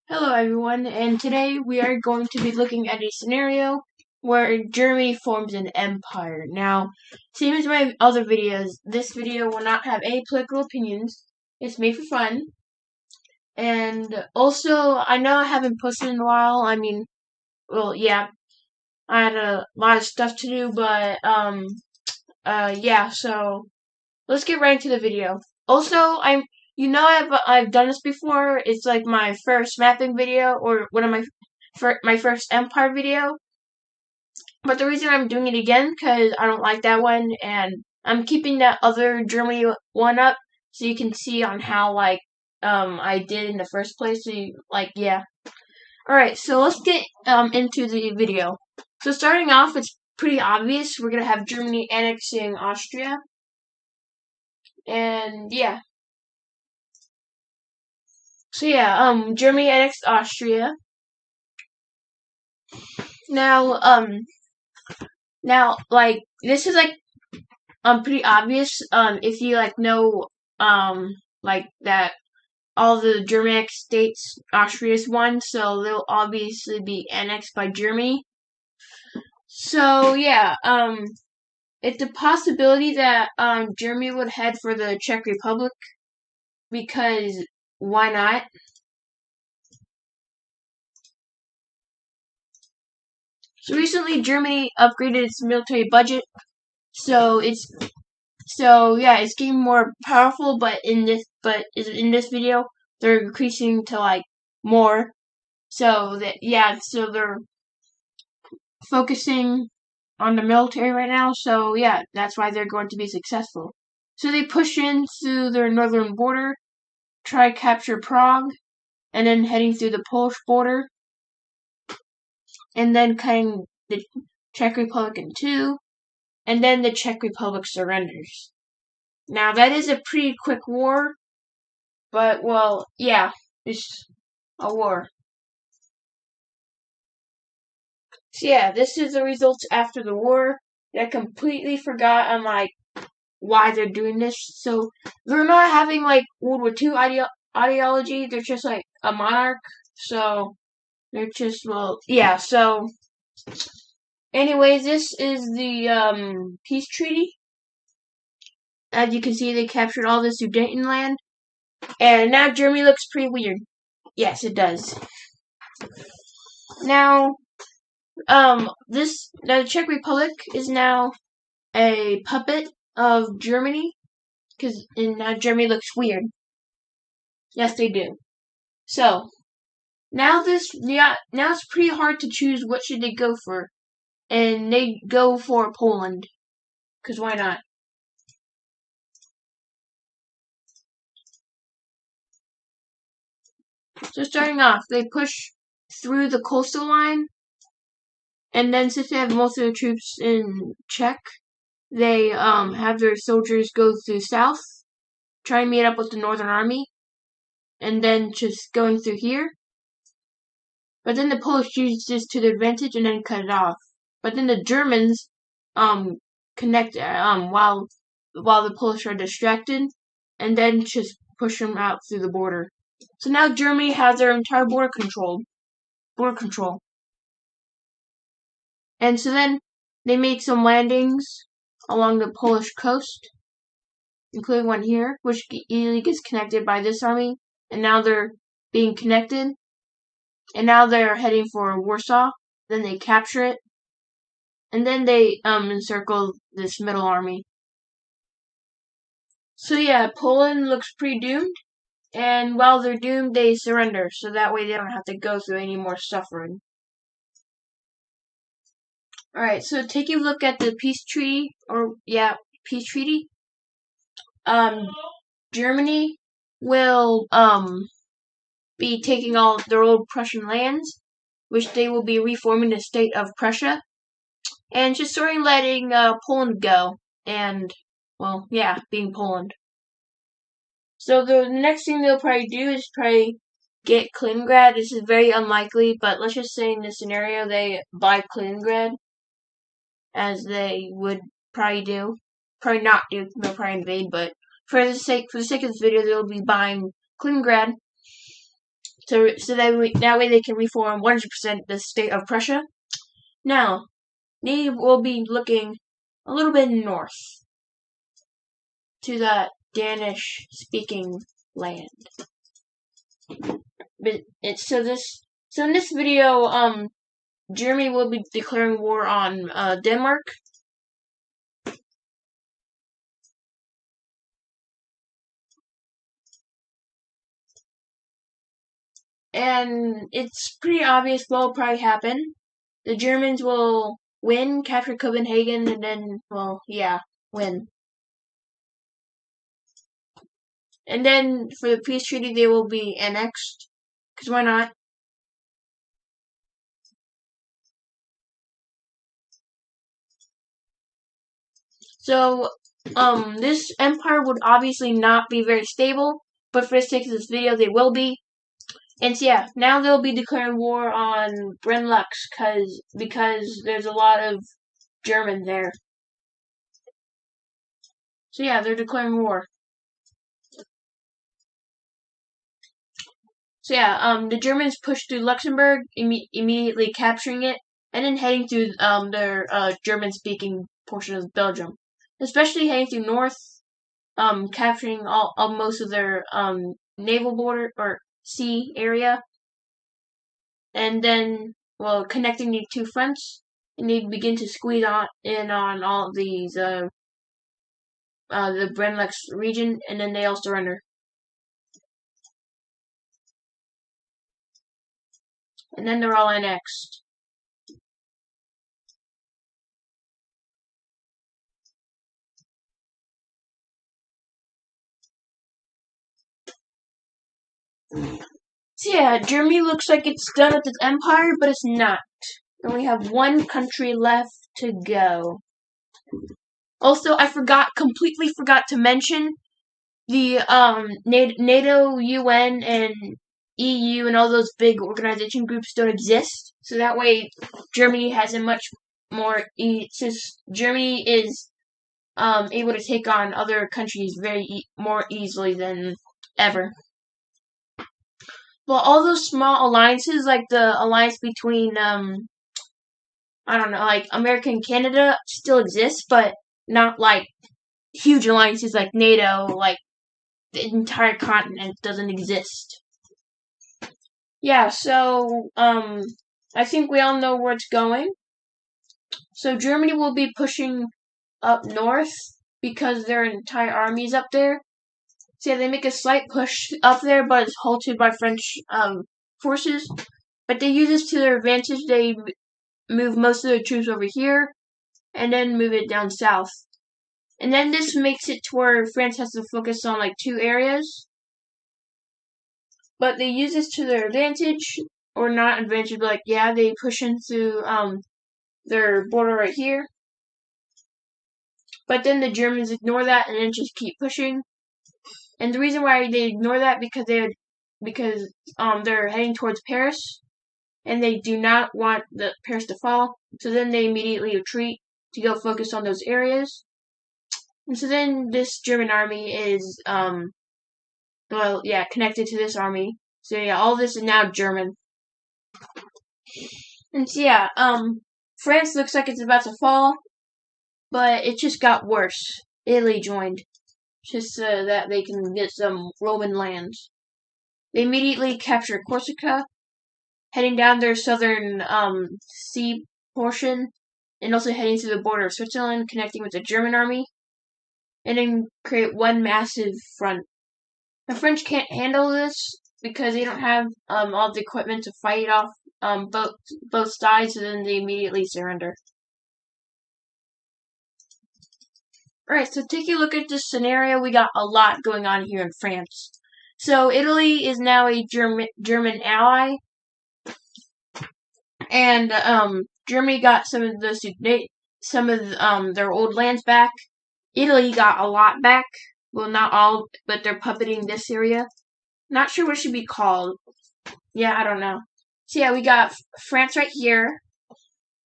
Hello everyone, and today we are going to be looking at a scenario where Germany forms an empire. Now, same as my other videos, this video will not have any political opinions. It's made for fun. And also, I know I haven't posted in a while. Yeah, I had a lot of stuff to do, but yeah, so let's get right into the video. Also, I've done this before. It's like my first mapping video or one of my first empire video. But the reason I'm doing it again because I don't like that one, and I'm keeping that other Germany one up so you can see on how I did in the first place. So yeah. All right, so let's get into the video. So starting off, it's pretty obvious. We're gonna have Germany annexing Austria, and yeah. So yeah, Germany annexed Austria. Now, this is pretty obvious. If you know like that all the Germanic states Austria's won, so they'll obviously be annexed by Germany. So yeah, it's a possibility that Germany would head for the Czech Republic because why not? So recently, Germany upgraded its military budget, so it's getting more powerful. But in this video, they're increasing to more. So they're focusing on the military right now. So yeah, that's why they're going to be successful. So they push into their northern border, try to capture Prague, and then heading through the Polish border, and then cutting the Czech Republic in two, and then the Czech Republic surrenders. Now that is a pretty quick war, but well, yeah, it's a war. So yeah, this is the results after the war. I completely forgot on why they're doing this. So they're not having World War II ideology. They're just like a monarch. So they're just yeah. So anyways, this is the peace treaty. As you can see, they captured all the Sudetenland, and now Germany looks pretty weird. Yes, it does. Now, the Czech Republic is now a puppet of Germany, because now Germany looks weird. Yes, they do. So now it's pretty hard to choose what should they go for, and they go for Poland, because why not? So starting off, they push through the coastal line, and then since they have most of their troops in Czech, they have their soldiers go through south, try and meet up with the Northern Army, and then just going through here. But then the Polish use this to their advantage and then cut it off. But then the Germans connect while the Polish are distracted, and then just push them out through the border. So now Germany has their entire border control. And so then they made some landings along the Polish coast, including one here, which easily gets connected by this army. And now they're being connected. And now they're heading for Warsaw. Then they capture it. And then they encircle this middle army. So yeah, Poland looks pretty doomed. And while they're doomed, they surrender. So that way they don't have to go through any more suffering. Alright, so taking a look at the peace treaty, peace treaty. Germany will be taking all their old Prussian lands, which they will be reforming the state of Prussia, and just sort of letting Poland go, and well, yeah, being Poland. So the next thing they'll probably do is probably get Kaliningrad. This is very unlikely, but let's just say in this scenario they buy Kaliningrad, as they would probably do. Probably not do. They'll probably invade, but for the sake of this video, they'll be buying Kaliningrad. So that way they can reform 100% the state of Prussia. Now, they will be looking a little bit north to the Danish-speaking land. But so in this video, Germany will be declaring war on Denmark. And it's pretty obvious what will probably happen. The Germans will win, capture Copenhagen, and then, well, yeah, win. And then for the peace treaty, they will be annexed. Because why not? So, this empire would obviously not be very stable, but for the sake of this video, they will be. And so, yeah, now they'll be declaring war on Brimlux because there's a lot of German there. So yeah, they're declaring war. So yeah, the Germans pushed through Luxembourg, immediately capturing it, and then heading through their German-speaking portion of Belgium, especially heading through north, capturing most of their naval border or sea area, and then connecting the two fronts, and they begin to squeeze in on all of these the Brimlux region, and then they all surrender. And then they're all annexed. So yeah, Germany looks like it's done with its empire, but it's not. And we have one country left to go. Also, I completely forgot to mention the NATO, UN, and EU, and all those big organization groups don't exist. So that way, Germany has a much more. Germany is able to take on other countries more easily than ever. Well, all those small alliances, like the alliance between I don't know, like America and Canada, still exist, but not like huge alliances like NATO. Like the entire continent doesn't exist. Yeah, so I think we all know where it's going. So Germany will be pushing up north because their entire army is up there. So yeah, they make a slight push up there, but it's halted by French forces. But they use this to their advantage. They move most of their troops over here, and then move it down south. And then this makes it to where France has to focus on like two areas. But they use this to their advantage, or not advantage, but like, yeah, they push into their border right here. But then the Germans ignore that and then just keep pushing. And the reason why they ignore that because they're heading towards Paris, and they do not want the Paris to fall. So then they immediately retreat to go focus on those areas. And so then this German army is connected to this army. So yeah, all this is now German. And so yeah, France looks like it's about to fall, but it just got worse. Italy joined, just so that they can get some Roman lands. They immediately capture Corsica, heading down their southern sea portion, and also heading to the border of Switzerland, connecting with the German army, and then create one massive front. The French can't handle this because they don't have all the equipment to fight off both sides, so then they immediately surrender. Alright, so taking a look at this scenario, we got a lot going on here in France. So Italy is now a German ally, and Germany got some of their old lands back. Italy got a lot back. Well, not all, but they're puppeting this area. Not sure what it should be called. Yeah, I don't know. So yeah, we got France right here,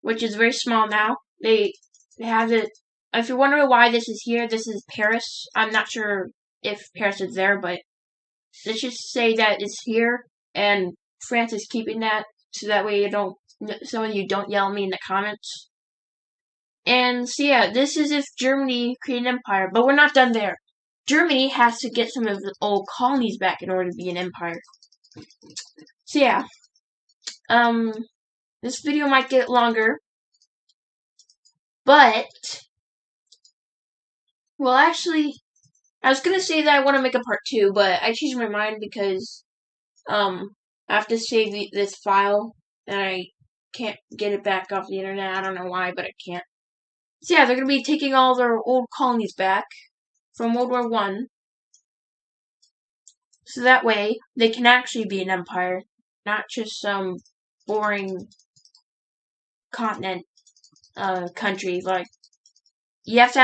which is very small now. They have it. If you're wondering why this is here, this is Paris. I'm not sure if Paris is there, but let's just say that it's here. and France is keeping that, so that way some of you don't yell at me in the comments. And so yeah, this is if Germany created an empire, but we're not done there. Germany has to get some of the old colonies back in order to be an empire. So yeah, this video might get longer, but, well, actually, I was gonna say that I want to make a part 2, but I changed my mind because, I have to save this file, and I can't get it back off the internet. I don't know why, but I can't. So yeah, they're gonna be taking all their old colonies back from World War I, so that way they can actually be an empire, not just some boring continent, country. Like, you have to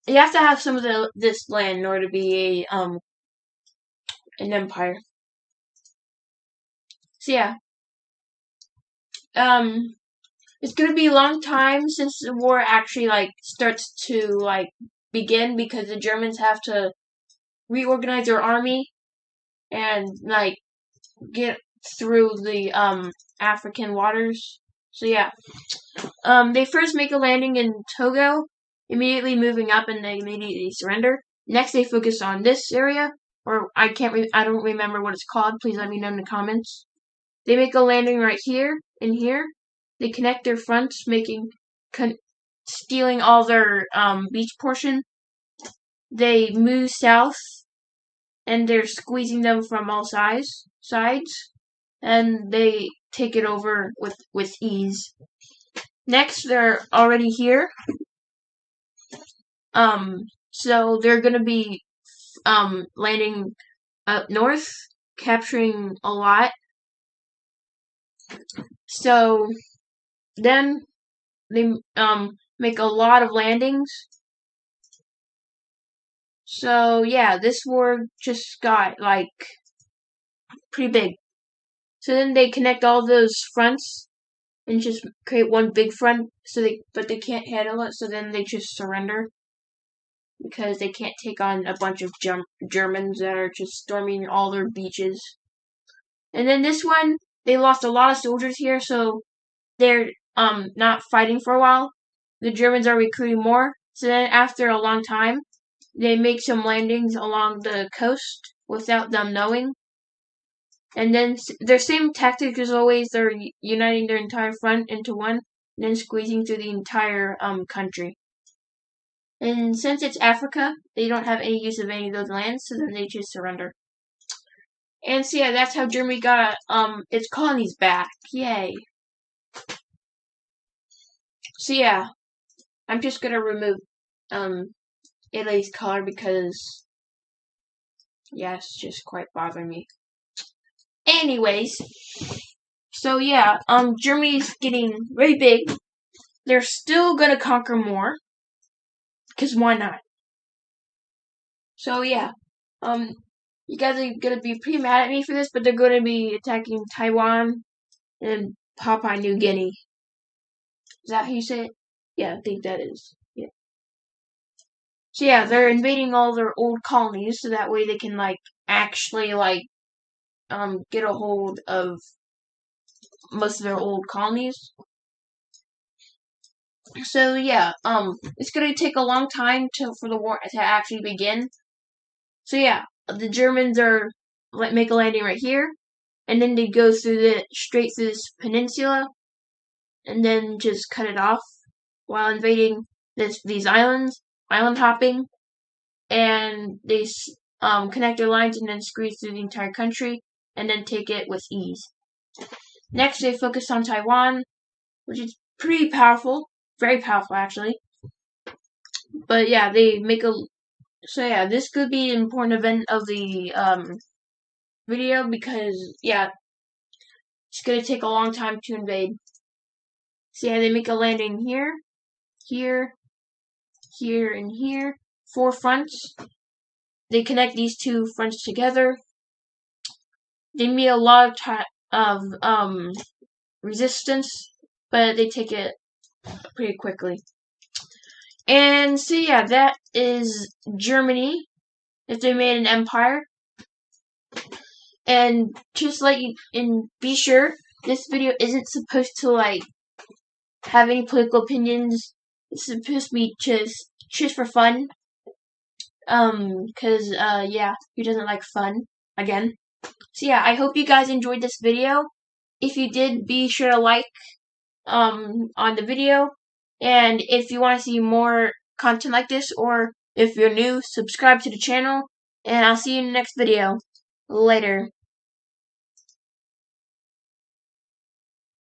have some of this land in order to be an empire. So yeah, it's gonna be a long time since the war actually starts to begin, because the Germans have to reorganize their army and get through the African waters. So yeah, they first make a landing in Togo, immediately moving up, and they immediately surrender. Next, they focus on this area, or I don't remember what it's called. Please let me know in the comments. They make a landing right here and here. They connect their fronts, stealing all their beach portion. They move south, and they're squeezing them from all sides, and they take it over with ease. Next, they're already here. So they're gonna be landing up north, capturing a lot. So then they make a lot of landings. So yeah, this war just got pretty big. So then they connect all those fronts and just create one big front. But they can't handle it. So then they just surrender, because they can't take on a bunch of Germans that are just storming all their beaches. And then this one, they lost a lot of soldiers here, so they're not fighting for a while. The Germans are recruiting more. So then after a long time, they make some landings along the coast without them knowing. And then their same tactic as always. They're uniting their entire front into one, and then squeezing through the entire country. And since it's Africa, they don't have any use of any of those lands, so then they just surrender. And so yeah, that's how Germany got its colonies back. Yay. So yeah, I'm just gonna remove Italy's color because, yeah, it's just quite bothering me. Anyways, so yeah, Germany's getting very big. They're still gonna conquer more, because why not? So yeah, you guys are gonna be pretty mad at me for this, but they're gonna be attacking Taiwan and Papua New Guinea. Is that how you say it? Yeah, I think that is. Yeah. So yeah, they're invading all their old colonies, so that way they can actually get a hold of most of their old colonies. So yeah, it's gonna take a long time for the war to actually begin. So yeah, the Germans make a landing right here, and then they go straight through this peninsula, and then just cut it off while invading these islands, island hopping, and they connect their lines and then squeeze through the entire country, and then take it with ease. Next, they focus on Taiwan, which is pretty powerful, very powerful actually. But yeah, so yeah, this could be an important event of the video, because yeah, it's gonna take a long time to invade. So yeah, they make a landing here, here, here, and here. 4 fronts. They connect these 2 fronts together. They meet a lot of resistance, but they take it pretty quickly. And so yeah, that is Germany, if they made an empire. And just let you, and be sure this video isn't supposed to like have any political opinions. It's supposed to be just for fun. Yeah, who doesn't like fun? Again. So yeah, I hope you guys enjoyed this video. If you did, be sure to like on the video. And if you want to see more content like this, or if you're new, subscribe to the channel. And I'll see you in the next video. Later.